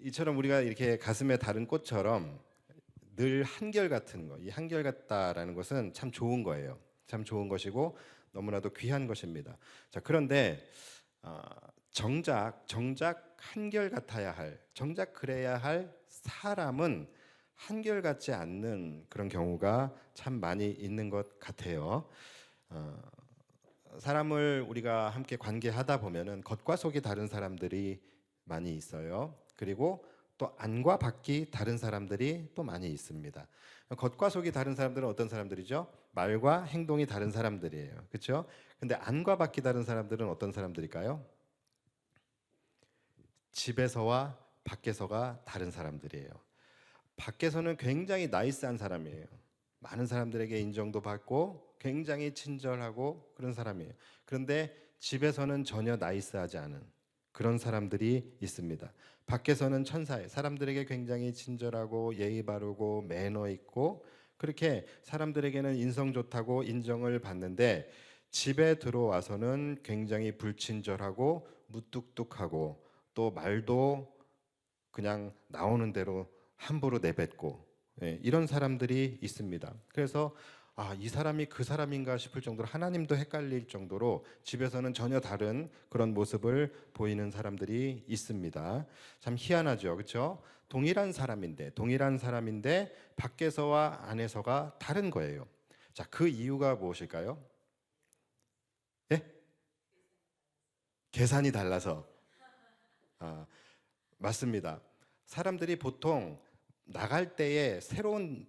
이처럼 우리가 이렇게 가슴에 다른 꽃처럼 늘 한결같은 거, 이 한결같다라는 것은 참 좋은 거예요. 참 좋은 것이고 너무나도 귀한 것입니다. 자, 그런데 정작 한결같아야 할, 정작 그래야 할 사람은 한결같지 않는 그런 경우가 참 많이 있는 것 같아요. 사람을 우리가 함께 관계하다 보면은 겉과 속이 다른 사람들이 많이 있어요. 그리고 또 안과 밖이 다른 사람들이 또 많이 있습니다. 겉과 속이 다른 사람들은 어떤 사람들이죠? 말과 행동이 다른 사람들이에요. 그렇죠? 근데 안과 밖이 다른 사람들은 어떤 사람들일까요? 집에서와 밖에서가 다른 사람들이에요. 밖에서는 굉장히 나이스한 사람이에요. 많은 사람들에게 인정도 받고 굉장히 친절하고 그런 사람이에요. 그런데 집에서는 전혀 나이스하지 않은 그런 사람들이 있습니다. 밖에서는 천사예요. 사람들에게 굉장히 친절하고 예의 바르고 매너 있고 그렇게 사람들에게는 인성 좋다고 인정을 받는데 집에 들어와서는 굉장히 불친절하고 무뚝뚝하고 또 말도 그냥 나오는 대로 함부로 내뱉고 이런 사람들이 있습니다. 그래서 이 사람이 그 사람인가 싶을 정도로 하나님도 헷갈릴 정도로 집에서는 전혀 다른 그런 모습을 보이는 사람들이 있습니다. 참 희한하죠. 그렇죠? 동일한 사람인데 밖에서와 안에서가 다른 거예요. 자, 그 이유가 무엇일까요? 예? 계산이 달라서. 아, 맞습니다. 사람들이 보통 나갈 때에 새로운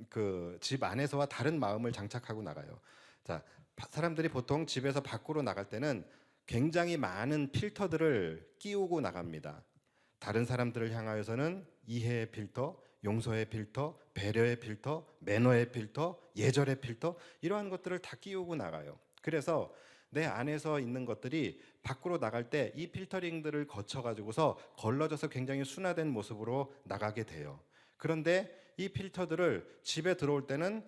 그 집 안에서와 다른 마음을 장착하고 나가요. 자, 사람들이 보통 집에서 밖으로 나갈 때는 굉장히 많은 필터들을 끼우고 나갑니다. 다른 사람들을 향하여서는 이해의 필터, 용서의 필터, 배려의 필터, 매너의 필터, 예절의 필터 이러한 것들을 다 끼우고 나가요. 그래서 내 안에서 있는 것들이 밖으로 나갈 때 이 필터링들을 거쳐 가지고서 걸러져서 굉장히 순화된 모습으로 나가게 돼요. 그런데 이 필터들을 집에 들어올 때는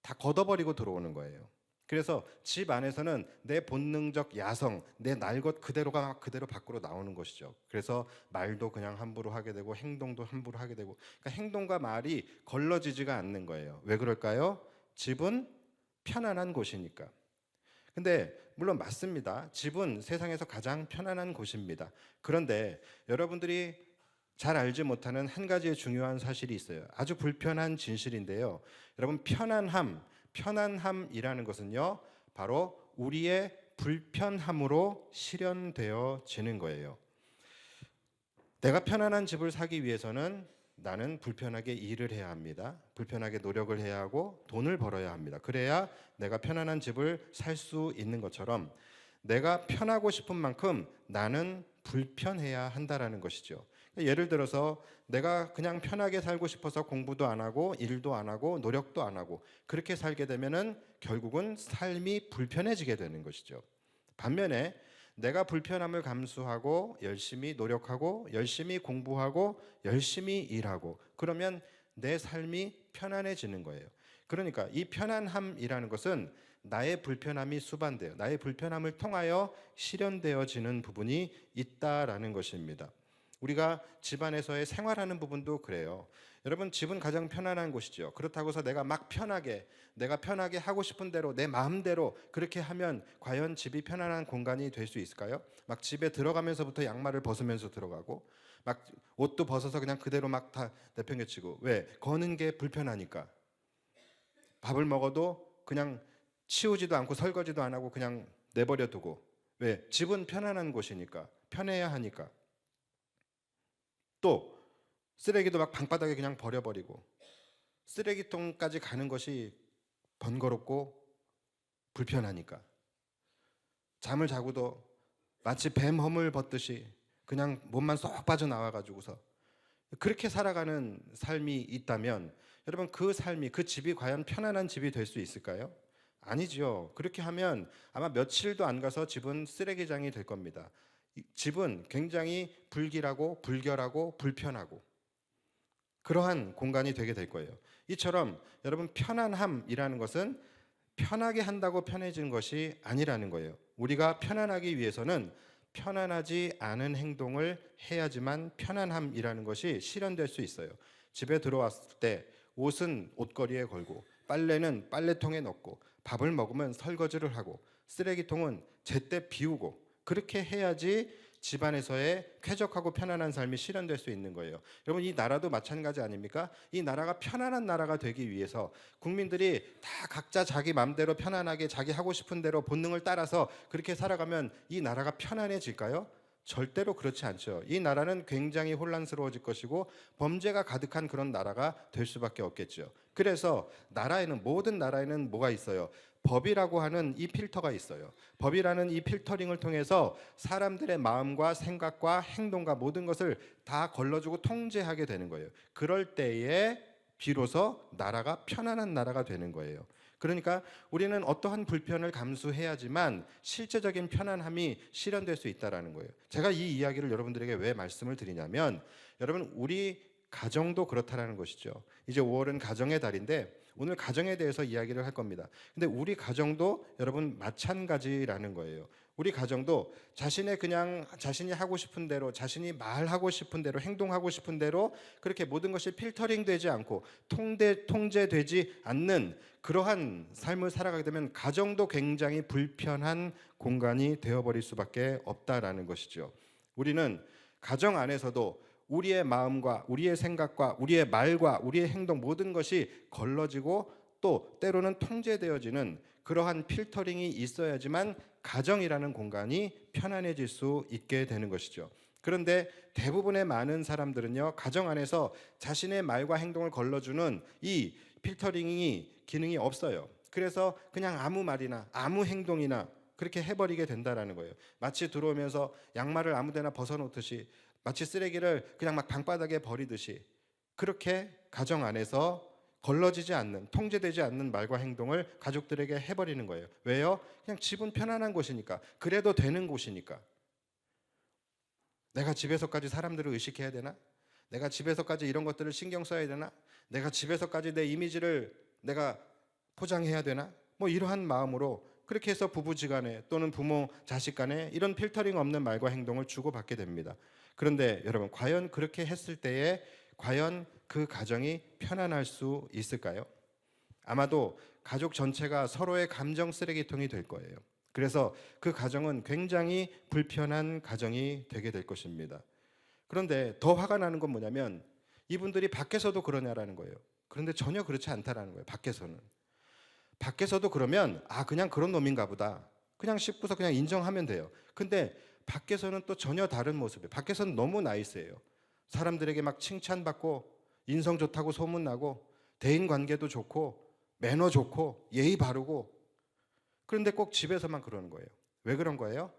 다 걷어버리고 들어오는 거예요. 그래서 집 안에서는 내 본능적 야성, 내 날 것 그대로가 그대로 밖으로 나오는 것이죠. 그래서 말도 그냥 함부로 하게 되고 행동도 함부로 하게 되고 그러니까 행동과 말이 걸러지지가 않는 거예요. 왜 그럴까요? 집은 편안한 곳이니까. 근데 물론 맞습니다. 집은 세상에서 가장 편안한 곳입니다. 그런데 여러분들이 잘 알지 못하는 한 가지의 중요한 사실이 있어요. 아주 불편한 진실인데요. 여러분, 편안함이라는 것은요, 바로 우리의 불편함으로 실현되어지는 거예요. 내가 편안한 집을 사기 위해서는 나는 불편하게 일을 해야 합니다. 불편하게 노력을 해야 하고 돈을 벌어야 합니다. 그래야 내가 편안한 집을 살 수 있는 것처럼 내가 편하고 싶은 만큼 나는 불편해야 한다라는 것이죠. 예를 들어서 내가 그냥 편하게 살고 싶어서 공부도 안 하고 일도 안 하고 노력도 안 하고 그렇게 살게 되면은 결국은 삶이 불편해지게 되는 것이죠. 반면에 내가 불편함을 감수하고 열심히 노력하고 열심히 공부하고 열심히 일하고 그러면 내 삶이 편안해지는 거예요. 그러니까 이 편안함이라는 것은 나의 불편함이 수반돼요. 나의 불편함을 통하여 실현되어지는 부분이 있다라는 것입니다. 우리가 집안에서의 생활하는 부분도 그래요. 여러분, 집은 가장 편안한 곳이죠. 그렇다고 해서 내가 편하게 하고 싶은 대로 내 마음대로 그렇게 하면 과연 집이 편안한 공간이 될 수 있을까요? 막 집에 들어가면서부터 양말을 벗으면서 들어가고 막 옷도 벗어서 그냥 그대로 막 다 내팽개치고 왜? 거는 게 불편하니까. 밥을 먹어도 그냥 치우지도 않고 설거지도 안 하고 그냥 내버려 두고 왜? 집은 편안한 곳이니까 편해야 하니까. 또 쓰레기도 막 방바닥에 그냥 버려버리고 쓰레기통까지 가는 것이 번거롭고 불편하니까 잠을 자고도 마치 뱀 허물 벗듯이 그냥 몸만 쏙 빠져나와가지고서 그렇게 살아가는 삶이 있다면 여러분 그 삶이 그 집이 과연 편안한 집이 될 수 있을까요? 아니죠. 그렇게 하면 아마 며칠도 안 가서 집은 쓰레기장이 될 겁니다. 집은 굉장히 불길하고 불결하고 불편하고 그러한 공간이 되게 될 거예요. 이처럼 여러분 편안함이라는 것은 편하게 한다고 편해지는 것이 아니라는 거예요. 우리가 편안하기 위해서는 편안하지 않은 행동을 해야지만 편안함이라는 것이 실현될 수 있어요. 집에 들어왔을 때 옷은 옷걸이에 걸고, 빨래는 빨래통에 넣고, 밥을 먹으면 설거지를 하고, 쓰레기통은 제때 비우고, 그렇게 해야지 집안에서의 쾌적하고 편안한 삶이 실현될 수 있는 거예요. 여러분, 이 나라도 마찬가지 아닙니까? 이 나라가 편안한 나라가 되기 위해서 국민들이 다 각자 자기 마음대로 편안하게 자기 하고 싶은 대로 본능을 따라서 그렇게 살아가면 이 나라가 편안해질까요? 절대로 그렇지 않죠. 이 나라는 굉장히 혼란스러워질 것이고 범죄가 가득한 그런 나라가 될 수밖에 없겠죠. 그래서 나라에는, 모든 나라에는 뭐가 있어요? 법이라고 하는 이 필터가 있어요. 법이라는 이 필터링을 통해서 사람들의 마음과 생각과 행동과 모든 것을 다 걸러주고 통제하게 되는 거예요. 그럴 때에 비로소 나라가 편안한 나라가 되는 거예요. 그러니까 우리는 어떠한 불편을 감수해야지만 실제적인 편안함이 실현될 수 있다는 거예요. 제가 이 이야기를 여러분들에게 왜 말씀을 드리냐면, 여러분, 우리 가정도 그렇다라는 것이죠. 이제 5월은 가정의 달인데 오늘 가정에 대해서 이야기를 할 겁니다. 근데 우리 가정도 여러분 마찬가지라는 거예요. 우리 가정도 그냥 자신이 하고 싶은 대로, 자신이 말하고 싶은 대로, 행동하고 싶은 대로 그렇게 모든 것이 필터링 되지 않고 통제되지 않는 그러한 삶을 살아가게 되면 가정도 굉장히 불편한 공간이 되어버릴 수밖에 없다라는 것이죠. 우리는 가정 안에서도 우리의 마음과 우리의 생각과 우리의 말과 우리의 행동, 모든 것이 걸러지고 또 때로는 통제되어지는 그러한 필터링이 있어야지만 가정이라는 공간이 편안해질 수 있게 되는 것이죠. 그런데 대부분의 많은 사람들은요, 가정 안에서 자신의 말과 행동을 걸러주는 이 필터링이 기능이 없어요. 그래서 그냥 아무 말이나 아무 행동이나 그렇게 해버리게 된다라는 거예요. 마치 들어오면서 양말을 아무데나 벗어놓듯이, 마치 쓰레기를 그냥 막 방바닥에 버리듯이, 그렇게 가정 안에서 걸러지지 않는, 통제되지 않는 말과 행동을 가족들에게 해버리는 거예요. 왜요? 그냥 집은 편안한 곳이니까, 그래도 되는 곳이니까. 내가 집에서까지 사람들을 의식해야 되나? 내가 집에서까지 이런 것들을 신경 써야 되나? 내가 집에서까지 내 이미지를 내가 포장해야 되나? 뭐 이러한 마음으로 그렇게 해서 부부지간에 또는 부모 자식 간에 이런 필터링 없는 말과 행동을 주고받게 됩니다. 그런데 여러분, 과연 그렇게 했을 때에 과연 그 가정이 편안할 수 있을까요? 아마도 가족 전체가 서로의 감정 쓰레기통이 될 거예요. 그래서 그 가정은 굉장히 불편한 가정이 되게 될 것입니다. 그런데 더 화가 나는 건 뭐냐면, 이분들이 밖에서도 그러냐라는 거예요. 그런데 전혀 그렇지 않다라는 거예요. 밖에서도 그러면 그냥 그런 놈인가 보다, 그냥 씹고서 그냥 인정하면 돼요. 근데 밖에서는 또 전혀 다른 모습이에요. 밖에서는 너무 나이스해요. 사람들에게 막 칭찬받고 인성 좋다고 소문나고 대인관계도 좋고 매너 좋고 예의 바르고, 그런데 꼭 집에서만 그러는 거예요. 왜 그런 거예요?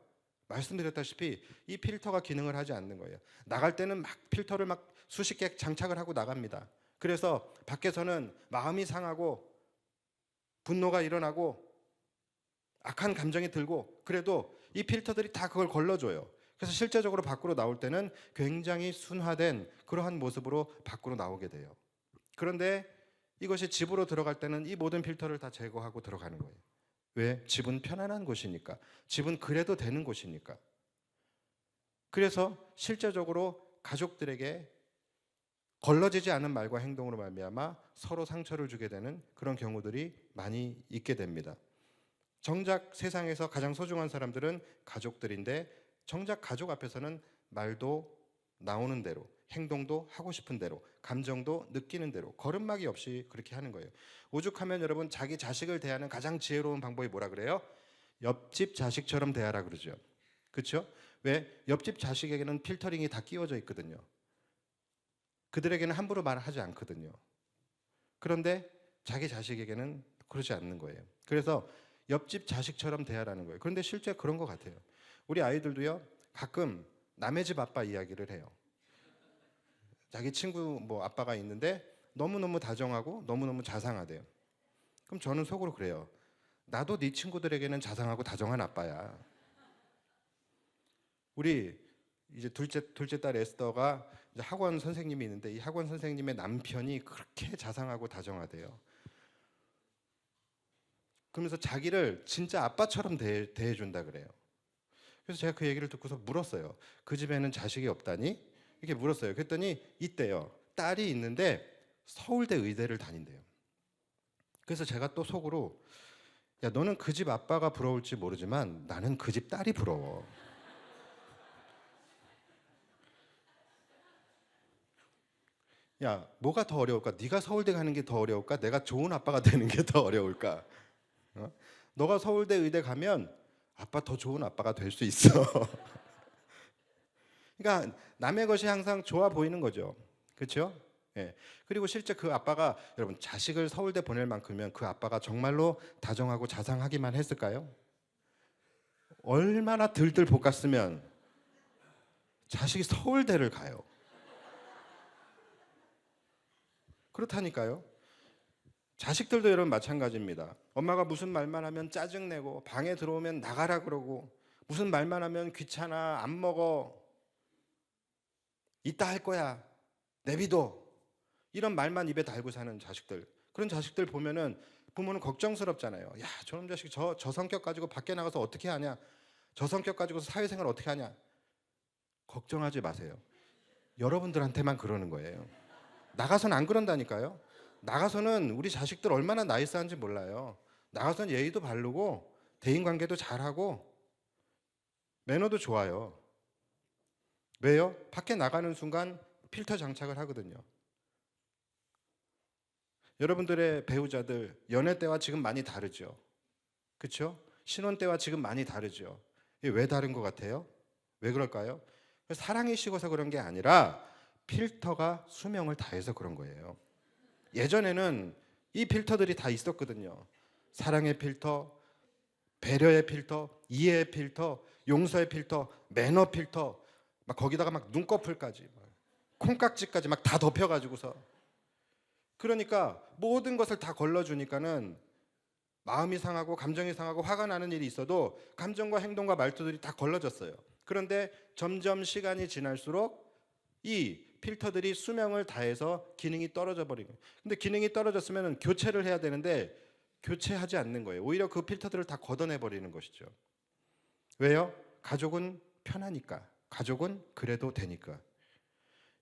말씀드렸다시피 이 필터가 기능을 하지 않는 거예요. 나갈 때는 막 필터를 막 수십 개 장착을 하고 나갑니다. 그래서 밖에서는 마음이 상하고 분노가 일어나고 악한 감정이 들고, 그래도 이 필터들이 다 그걸 걸러줘요. 그래서 실제적으로 밖으로 나올 때는 굉장히 순화된 그러한 모습으로 밖으로 나오게 돼요. 그런데 이것이 집으로 들어갈 때는 이 모든 필터를 다 제거하고 들어가는 거예요. 왜? 집은 편안한 곳이니까. 집은 그래도 되는 곳이니까. 그래서 실제적으로 가족들에게 걸러지지 않은 말과 행동으로 말미암아 서로 상처를 주게 되는 그런 경우들이 많이 있게 됩니다. 정작 세상에서 가장 소중한 사람들은 가족들인데, 정작 가족 앞에서는 말도 나오는 대로, 행동도 하고 싶은 대로, 감정도 느끼는 대로 걸음막이 없이 그렇게 하는 거예요. 오죽하면 여러분, 자기 자식을 대하는 가장 지혜로운 방법이 뭐라 그래요? 옆집 자식처럼 대하라 그러죠. 그렇죠? 왜? 옆집 자식에게는 필터링이 다 끼워져 있거든요. 그들에게는 함부로 말하지 않거든요. 그런데 자기 자식에게는 그러지 않는 거예요. 그래서 옆집 자식처럼 대하라는 거예요. 그런데 실제 그런 것 같아요. 우리 아이들도요, 가끔 남의 집 아빠 이야기를 해요. 자기 친구 아빠가 있는데 너무너무 다정하고 너무너무 자상하대요. 그럼 저는 속으로 그래요. 나도 네 친구들에게는 자상하고 다정한 아빠야. 우리 이제 둘째 딸 에스더가 이제 학원 선생님이 있는데, 이 학원 선생님의 남편이 그렇게 자상하고 다정하대요. 그러면서 자기를 진짜 아빠처럼 대해준다 그래요. 그래서 제가 그 얘기를 듣고서 물었어요. 그 집에는 자식이 없다니? 이렇게 물었어요. 그랬더니 있대요. 딸이 있는데 서울대 의대를 다닌대요. 그래서 제가 또 속으로, 야, 너는 그 집 아빠가 부러울지 모르지만 나는 그 집 딸이 부러워. 야, 뭐가 더 어려울까? 네가 서울대 가는 게 더 어려울까? 내가 좋은 아빠가 되는 게 더 어려울까? 어? 너가 서울대 의대 가면 아빠 더 좋은 아빠가 될 수 있어. 그러니까 남의 것이 항상 좋아 보이는 거죠. 그렇죠? 예. 그리고 실제 그 아빠가, 여러분, 자식을 서울대 보낼 만큼이면 그 아빠가 정말로 다정하고 자상하기만 했을까요? 얼마나 들들 볶았으면 자식이 서울대를 가요. 그렇다니까요. 자식들도 여러분 마찬가지입니다. 엄마가 무슨 말만 하면 짜증내고 방에 들어오면 나가라 그러고 무슨 말만 하면 귀찮아, 안 먹어, 이따 할 거야, 내비둬, 이런 말만 입에 달고 사는 자식들. 그런 자식들 보면은 부모는 걱정스럽잖아요. 야, 저놈 자식 저 성격 가지고 밖에 나가서 어떻게 하냐, 저 성격 가지고 사회생활 어떻게 하냐. 걱정하지 마세요. 여러분들한테만 그러는 거예요. 나가서는 안 그런다니까요. 나가서는 우리 자식들 얼마나 나이스한지 몰라요. 나가서는 예의도 바르고 대인관계도 잘하고 매너도 좋아요. 왜요? 밖에 나가는 순간 필터 장착을 하거든요. 여러분들의 배우자들 연애 때와 지금 많이 다르죠. 그렇죠? 신혼 때와 지금 많이 다르죠. 이게 왜 다른 것 같아요? 왜 그럴까요? 사랑이 식어서 그런 게 아니라 필터가 수명을 다해서 그런 거예요. 예전에는 이 필터들이 다 있었거든요. 사랑의 필터, 배려의 필터, 이해의 필터, 용서의 필터, 매너 필터, 막 거기다가 막 눈꺼풀까지, 콩깍지까지 막 다 덮여가지고서, 그러니까 모든 것을 다 걸러주니까는 마음이 상하고 감정이 상하고 화가 나는 일이 있어도 감정과 행동과 말투들이 다 걸러졌어요. 그런데 점점 시간이 지날수록 이 필터들이 수명을 다해서 기능이 떨어져 버린 거예요. 근데 기능이 떨어졌으면 교체를 해야 되는데 교체하지 않는 거예요. 오히려 그 필터들을 다 걷어내 버리는 것이죠. 왜요? 가족은 편하니까. 가족은 그래도 되니까.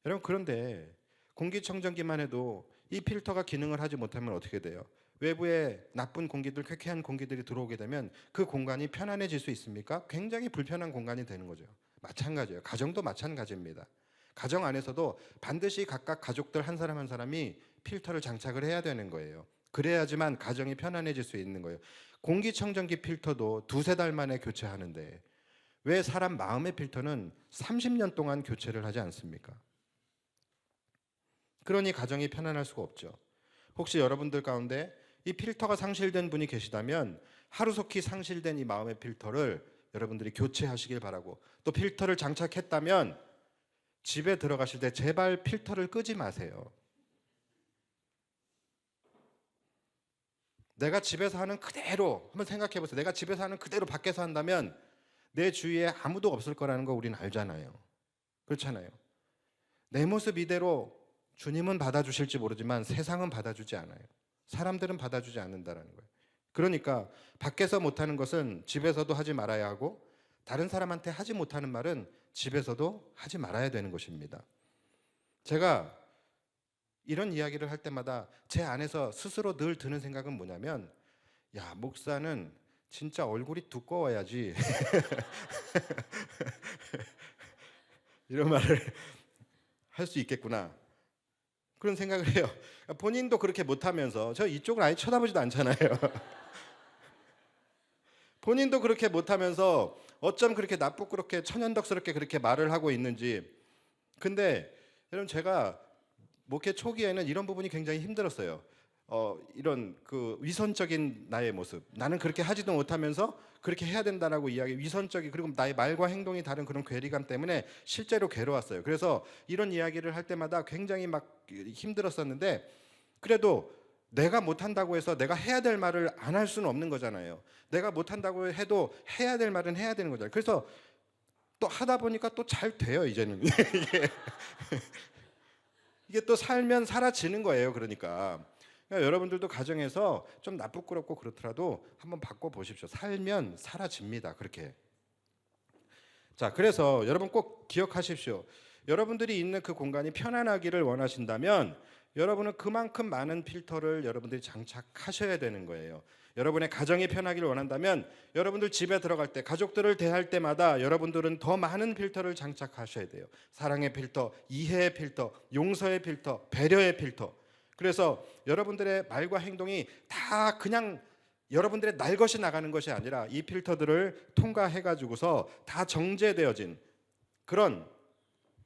여러분, 그런데 공기청정기만 해도 이 필터가 기능을 하지 못하면 어떻게 돼요? 외부에 나쁜 공기들, 쾌쾌한 공기들이 들어오게 되면 그 공간이 편안해질 수 있습니까? 굉장히 불편한 공간이 되는 거죠. 마찬가지예요. 가정도 마찬가지입니다. 가정 안에서도 반드시 각각 가족들 한 사람 한 사람이 필터를 장착을 해야 되는 거예요. 그래야지만 가정이 편안해질 수 있는 거예요. 공기청정기 필터도 두세 달 만에 교체하는데 왜 사람 마음의 필터는 30년 동안 교체를 하지 않습니까? 그러니 가정이 편안할 수가 없죠. 혹시 여러분들 가운데 이 필터가 상실된 분이 계시다면 하루속히 상실된 이 마음의 필터를 여러분들이 교체하시길 바라고, 또 필터를 장착했다면 집에 들어가실 때 제발 필터를 끄지 마세요. 내가 집에서 하는 그대로 한번 생각해 보세요. 내가 집에서 하는 그대로 밖에서 한다면 내 주위에 아무도 없을 거라는 거 우리는 알잖아요. 그렇잖아요. 내 모습 이대로 주님은 받아주실지 모르지만 세상은 받아주지 않아요. 사람들은 받아주지 않는다는 거예요. 그러니까 밖에서 못하는 것은 집에서도 하지 말아야 하고 다른 사람한테 하지 못하는 말은 집에서도 하지 말아야 되는 것입니다. 제가 이런 이야기를 할 때마다 제 안에서 스스로 늘 드는 생각은 뭐냐면, 야, 목사는 진짜 얼굴이 두꺼워야지 이런 말을 할 수 있겠구나, 그런 생각을 해요. 본인도 그렇게 못하면서 저 이쪽을 아예 쳐다보지도 않잖아요. 본인도 그렇게 못하면서 어쩜 그렇게 나쁘게 천연덕스럽게 그렇게 말을 하고 있는지. 근데 여러분, 제가 목회 초기에는 이런 부분이 굉장히 힘들었어요. 이런 그 위선적인 나의 모습, 나는 그렇게 하지도 못하면서 그렇게 해야 된다라고 이야기, 위선적인, 그리고 나의 말과 행동이 다른 그런 괴리감 때문에 실제로 괴로웠어요. 그래서 이런 이야기를 할 때마다 굉장히 막 힘들었었는데, 그래도 내가 못한다고 해서 내가 해야 될 말을 안 할 수는 없는 거잖아요. 내가 못한다고 해도 해야 될 말은 해야 되는 거잖아요. 그래서 또 하다 보니까 또 잘 돼요, 이제는. 이게 또 살면 사라지는 거예요. 그러니까 여러분들도 가정에서 좀 나쁘고 그렇더라도 한번 바꿔 보십시오. 살면 사라집니다. 그렇게. 자, 그래서 여러분 꼭 기억하십시오. 여러분들이 있는 그 공간이 편안하기를 원하신다면 여러분은 그만큼 많은 필터를 여러분들이 장착하셔야 되는 거예요. 여러분의 가정이 편하기를 원한다면 여러분들 집에 들어갈 때 가족들을 대할 때마다 여러분들은 더 많은 필터를 장착하셔야 돼요. 사랑의 필터, 이해의 필터, 용서의 필터, 배려의 필터. 그래서 여러분들의 말과 행동이 다 그냥 여러분들의 날 것이 나가는 것이 아니라 이 필터들을 통과해 가지고서 다 정제되어진 그런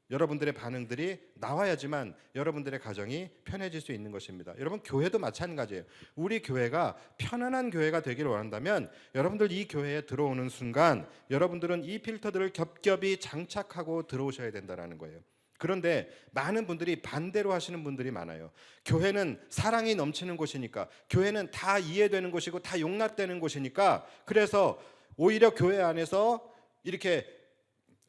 여러분들의 반응들이 나와야지만 여러분들의 가정이 편해질 수 있는 것입니다. 여러분, 교회도 마찬가지예요. 우리 교회가 편안한 교회가 되기를 원한다면 여러분들 이 교회에 들어오는 순간 여러분들은 이 필터들을 겹겹이 장착하고 들어오셔야 된다는 거예요. 그런데 많은 분들이 반대로 하시는 분들이 많아요. 교회는 사랑이 넘치는 곳이니까, 교회는 다 이해되는 곳이고 다 용납되는 곳이니까, 그래서 오히려 교회 안에서 이렇게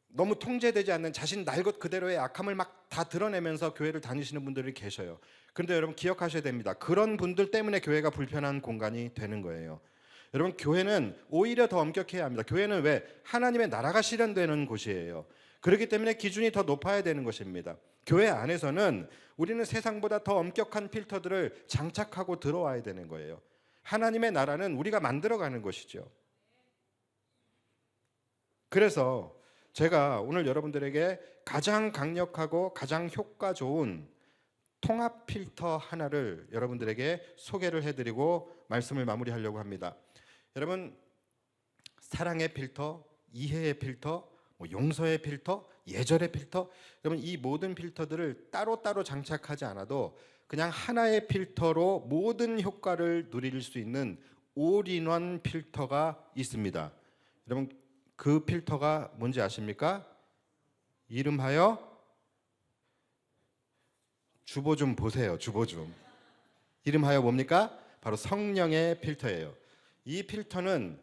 너무 통제되지 않는 자신 날 것 그대로의 악함을 막 다 드러내면서 교회를 다니시는 분들이 계셔요. 그런데 여러분 기억하셔야 됩니다. 그런 분들 때문에 교회가 불편한 공간이 되는 거예요. 여러분, 교회는 오히려 더 엄격해야 합니다. 교회는 왜? 하나님의 나라가 실현되는 곳이에요. 그렇기 때문에 기준이 더 높아야 되는 것입니다. 교회 안에서는 우리는 세상보다 더 엄격한 필터들을 장착하고 들어와야 되는 거예요. 하나님의 나라는 우리가 만들어가는 것이죠. 그래서 제가 오늘 여러분들에게 가장 강력하고 가장 효과 좋은 통합 필터 하나를 여러분들에게 소개를 해드리고 말씀을 마무리하려고 합니다. 여러분, 사랑의 필터, 이해의 필터, 용서의 필터, 예절의 필터, 여러분 이 모든 필터들을 따로따로 장착하지 않아도 그냥 하나의 필터로 모든 효과를 누릴 수 있는 올인원 필터가 있습니다. 여러분, 그 필터가 뭔지 아십니까? 이름하여, 주보 좀 보세요. 주보 좀. 이름하여 뭡니까? 바로 성령의 필터예요. 이 필터는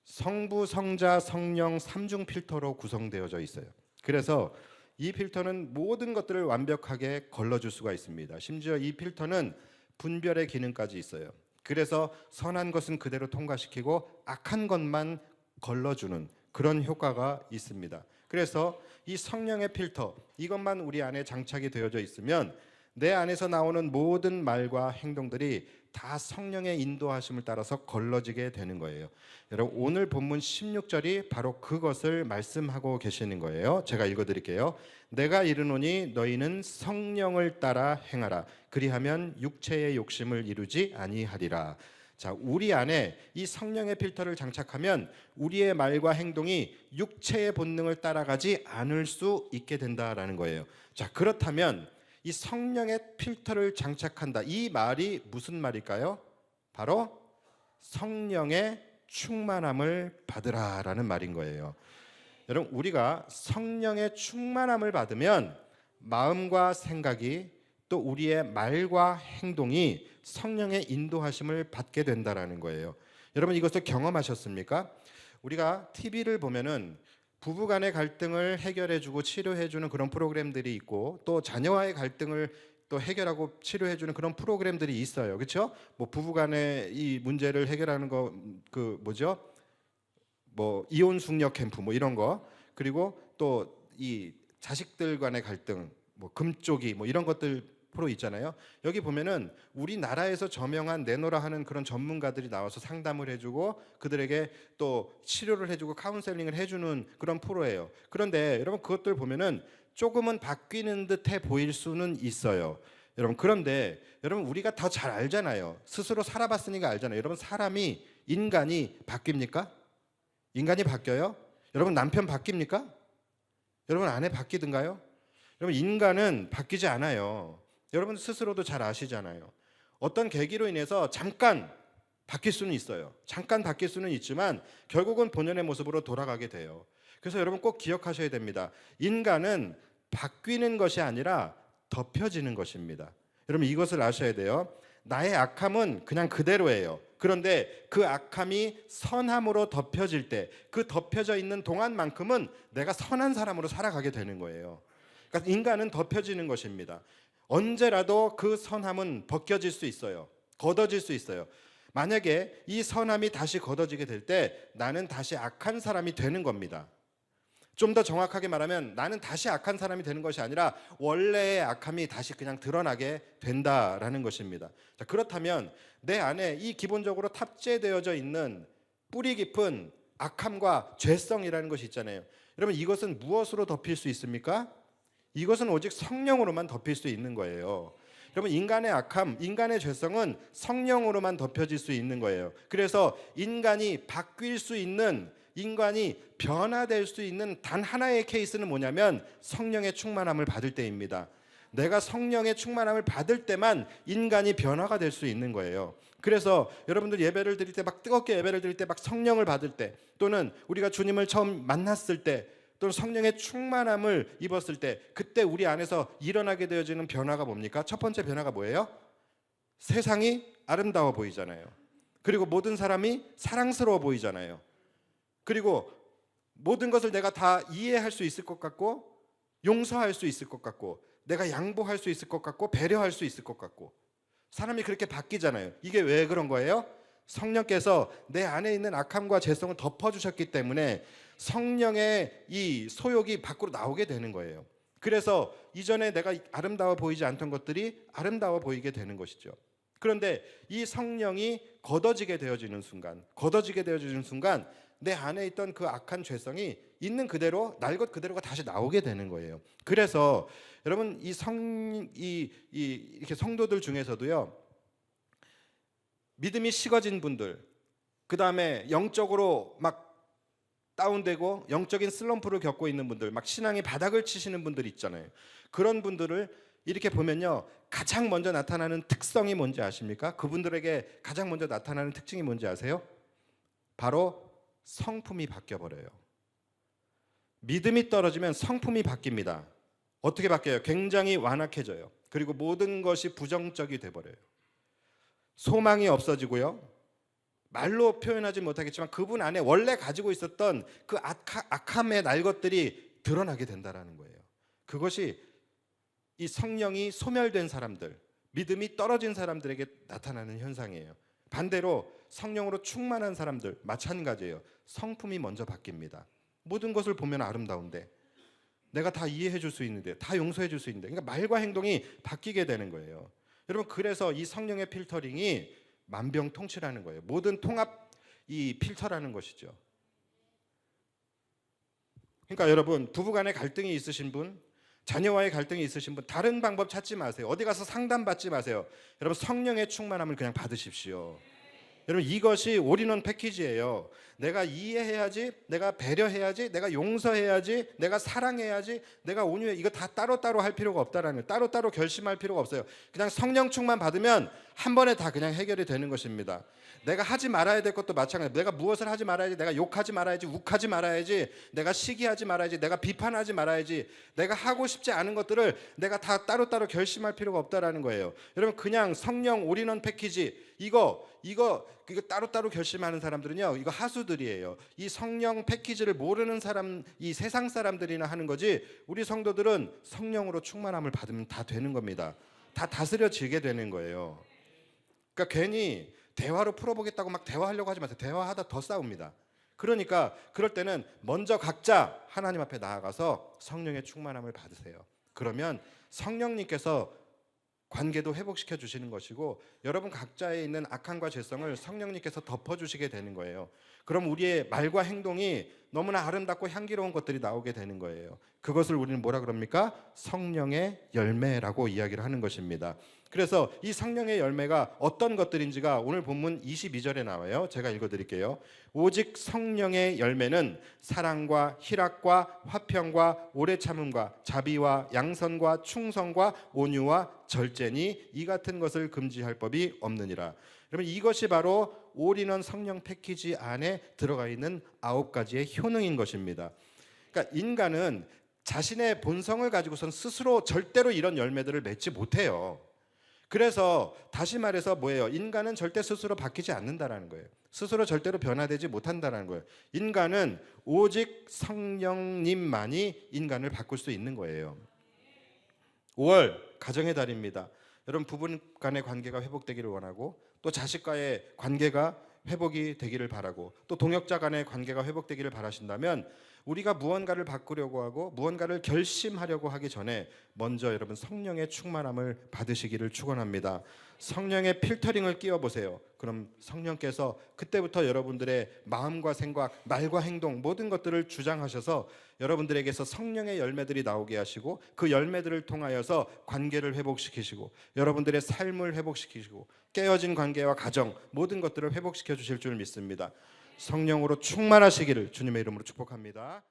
성부, 성자, 성령 삼중 필터로 구성되어져 있어요. 그래서 이 필터는 모든 것들을 완벽하게 걸러줄 수가 있습니다. 심지어 이 필터는 분별의 기능까지 있어요. 그래서 선한 것은 그대로 통과시키고 악한 것만 걸러주는 그런 효과가 있습니다. 그래서 이 성령의 필터, 이것만 우리 안에 장착이 되어져 있으면 내 안에서 나오는 모든 말과 행동들이 다 성령의 인도하심을 따라서 걸러지게 되는 거예요. 여러분, 오늘 본문 16절이 바로 그것을 말씀하고 계시는 거예요. 제가 읽어드릴게요. 내가 이르노니 너희는 성령을 따라 행하라. 그리하면 육체의 욕심을 이루지 아니하리라. 자, 우리 안에 이 성령의 필터를 장착하면 우리의 말과 행동이 육체의 본능을 따라가지 않을 수 있게 된다라는 거예요. 자, 그렇다면 이 성령의 필터를 장착한다. 이 말이 무슨 말일까요? 바로 성령의 충만함을 받으라라는 말인 거예요. 여러분, 우리가 성령의 충만함을 받으면 마음과 생각이 또 우리의 말과 행동이 성령의 인도하심을 받게 된다라는 거예요. 여러분, 이것을 경험하셨습니까? 우리가 TV를 보면은 부부간의 갈등을 해결해주고 치료해주는 그런 프로그램들이 있고 또 자녀와의 갈등을 또 해결하고 치료해주는 그런 프로그램들이 있어요. 그렇죠? 뭐 부부간의 이 문제를 해결하는 거 그 뭐죠? 뭐 이혼 숙녀 캠프 뭐 이런 거, 그리고 또 이 자식들 간의 갈등, 뭐 금쪽이 뭐 이런 것들 프로 있잖아요. 여기 보면은 우리나라에서 저명한 내노라 하는 그런 전문가들이 나와서 상담을 해주고 그들에게 또 치료를 해주고 카운셀링을 해주는 그런 프로예요. 그런데 여러분, 그것들 보면은 조금은 바뀌는 듯해 보일 수는 있어요. 여러분, 그런데 여러분, 우리가 더 잘 알잖아요. 스스로 살아봤으니까 알잖아요. 여러분, 사람이, 인간이 바뀝니까? 인간이 바뀌어요? 여러분, 남편 바뀝니까? 여러분, 아내 바뀌든가요? 여러분, 인간은 바뀌지 않아요. 여러분 스스로도 잘 아시잖아요. 어떤 계기로 인해서 잠깐 바뀔 수는 있어요. 잠깐 바뀔 수는 있지만 결국은 본연의 모습으로 돌아가게 돼요. 그래서 여러분 꼭 기억하셔야 됩니다. 인간은 바뀌는 것이 아니라 덮여지는 것입니다. 여러분, 이것을 아셔야 돼요. 나의 악함은 그냥 그대로예요. 그런데 그 악함이 선함으로 덮여질 때, 그 덮여져 있는 동안만큼은 내가 선한 사람으로 살아가게 되는 거예요. 그러니까 인간은 덮여지는 것입니다. 언제라도 그 선함은 벗겨질 수 있어요. 걷어질 수 있어요. 만약에 이 선함이 다시 걷어지게 될 때 나는 다시 악한 사람이 되는 겁니다. 좀 더 정확하게 말하면 나는 다시 악한 사람이 되는 것이 아니라 원래의 악함이 다시 그냥 드러나게 된다라는 것입니다. 자, 그렇다면 내 안에 이 기본적으로 탑재되어져 있는 뿌리 깊은 악함과 죄성이라는 것이 있잖아요. 여러분, 이것은 무엇으로 덮일 수 있습니까? 이것은 오직 성령으로만 덮일 수 있는 거예요. 여러분, 인간의 악함, 인간의 죄성은 성령으로만 덮여질 수 있는 거예요. 그래서 인간이 바뀔 수 있는, 인간이 변화될 수 있는 단 하나의 케이스는 뭐냐면 성령의 충만함을 받을 때입니다. 내가 성령의 충만함을 받을 때만 인간이 변화가 될 수 있는 거예요. 그래서 여러분들 예배를 드릴 때 막 뜨겁게 예배를 드릴 때 막 성령을 받을 때, 또는 우리가 주님을 처음 만났을 때, 또는 성령의 충만함을 입었을 때, 그때 우리 안에서 일어나게 되어지는 변화가 뭡니까? 첫 번째 변화가 뭐예요? 세상이 아름다워 보이잖아요. 그리고 모든 사람이 사랑스러워 보이잖아요. 그리고 모든 것을 내가 다 이해할 수 있을 것 같고, 용서할 수 있을 것 같고, 내가 양보할 수 있을 것 같고, 배려할 수 있을 것 같고, 사람이 그렇게 바뀌잖아요. 이게 왜 그런 거예요? 성령께서 내 안에 있는 악함과 죄성을 덮어주셨기 때문에 성령의 이 소욕이 밖으로 나오게 되는 거예요. 그래서 이전에 내가 아름다워 보이지 않던 것들이 아름다워 보이게 되는 것이죠. 그런데 이 성령이 걷어지게 되어지는 순간 내 안에 있던 그 악한 죄성이 있는 그대로, 날 것 그대로가 다시 나오게 되는 거예요. 그래서 여러분, 이렇게 성도들 중에서도요, 믿음이 식어진 분들, 그 다음에 영적으로 막 다운되고 영적인 슬럼프를 겪고 있는 분들, 막 신앙이 바닥을 치시는 분들 있잖아요. 그런 분들을 이렇게 보면요, 가장 먼저 나타나는 특성이 뭔지 아십니까? 그분들에게 가장 먼저 나타나는 특징이 뭔지 아세요? 바로 성품이 바뀌어버려요. 믿음이 떨어지면 성품이 바뀝니다. 어떻게 바뀌어요? 굉장히 완악해져요. 그리고 모든 것이 부정적이 돼버려요. 소망이 없어지고요, 말로 표현하지 못하겠지만 그분 안에 원래 가지고 있었던 그 악함의 날 것들이 드러나게 된다는 거예요. 그것이 이 성령이 소멸된 사람들, 믿음이 떨어진 사람들에게 나타나는 현상이에요. 반대로 성령으로 충만한 사람들 마찬가지예요. 성품이 먼저 바뀝니다. 모든 것을 보면 아름다운데, 내가 다 이해해 줄 수 있는데, 다 용서해 줄 수 있는데, 그러니까 말과 행동이 바뀌게 되는 거예요. 여러분, 그래서 이 성령의 필터링이 만병통치라는 거예요. 모든 통합 이 필터라는 것이죠. 그러니까 여러분, 부부간에 갈등이 있으신 분, 자녀와의 갈등이 있으신 분, 다른 방법 찾지 마세요. 어디 가서 상담 받지 마세요. 여러분, 성령의 충만함을 그냥 받으십시오. 여러분, 이것이 올인원 패키지예요. 내가 이해해야지, 내가 배려해야지, 내가 용서해야지, 내가 사랑해야지, 내가 온유해, 이거 다 따로따로 할 필요가 없다라는 거예요. 따로따로 결심할 필요가 없어요. 그냥 성령 충만 받으면 한 번에 다 그냥 해결이 되는 것입니다. 내가 하지 말아야 될 것도 마찬가지예요. 내가 무엇을 하지 말아야지, 내가 욕하지 말아야지, 욱하지 말아야지, 내가 시기하지 말아야지, 내가 비판하지 말아야지, 내가 하고 싶지 않은 것들을 내가 다 따로따로 결심할 필요가 없다라는 거예요. 여러분, 그냥 성령 올인원 패키지, 이거 따로따로 결심하는 사람들은요, 이거 하수들이에요. 이 성령 패키지를 모르는 사람, 이 세상 사람들이나 하는 거지, 우리 성도들은 성령으로 충만함을 받으면 다 되는 겁니다. 다 다스려지게 되는 거예요. 그러니까 괜히 대화로 풀어보겠다고 막 대화하려고 하지 마세요. 대화하다 더 싸웁니다. 그러니까 그럴 때는 먼저 각자 하나님 앞에 나아가서 성령의 충만함을 받으세요. 그러면 성령님께서 관계도 회복시켜 주시는 것이고, 여러분 각자에 있는 악함과 죄성을 성령님께서 덮어주시게 되는 거예요. 그럼 우리의 말과 행동이 너무나 아름답고 향기로운 것들이 나오게 되는 거예요. 그것을 우리는 뭐라 그럽니까? 성령의 열매라고 이야기를 하는 것입니다. 그래서 이 성령의 열매가 어떤 것들인지가 오늘 본문 22절에 나와요. 제가 읽어드릴게요. 오직 성령의 열매는 사랑과 희락과 화평과 오래 참음과 자비와 양선과 충성과 온유와 절제니 이 같은 것을 금지할 법이 없느니라. 여러분, 이것이 바로 올인원 성령 패키지 안에 들어가 있는 9가지의 효능인 것입니다. 그러니까 인간은 자신의 본성을 가지고선 스스로 절대로 이런 열매들을 맺지 못해요. 그래서 다시 말해서 뭐예요? 인간은 절대 스스로 바뀌지 않는다라는 거예요. 스스로 절대로 변화되지 못한다라는 거예요. 인간은 오직 성령님만이 인간을 바꿀 수 있는 거예요. 5월 가정의 달입니다. 여러분, 부부 간의 관계가 회복되기를 원하고, 또 자식과의 관계가 회복이 되기를 바라고, 또 동역자 간의 관계가 회복되기를 바라신다면 우리가 무언가를 바꾸려고 하고 무언가를 결심하려고 하기 전에 먼저 여러분 성령의 충만함을 받으시기를 축원합니다. 성령의 필터링을 끼워 보세요. 그럼 성령께서 그때부터 여러분들의 마음과 생각, 말과 행동 모든 것들을 주장하셔서 여러분들에게서 성령의 열매들이 나오게 하시고 그 열매들을 통하여서 관계를 회복시키시고 여러분들의 삶을 회복시키시고 깨어진 관계와 가정 모든 것들을 회복시켜 주실 줄 믿습니다. 성령으로 충만하시기를 주님의 이름으로 축복합니다.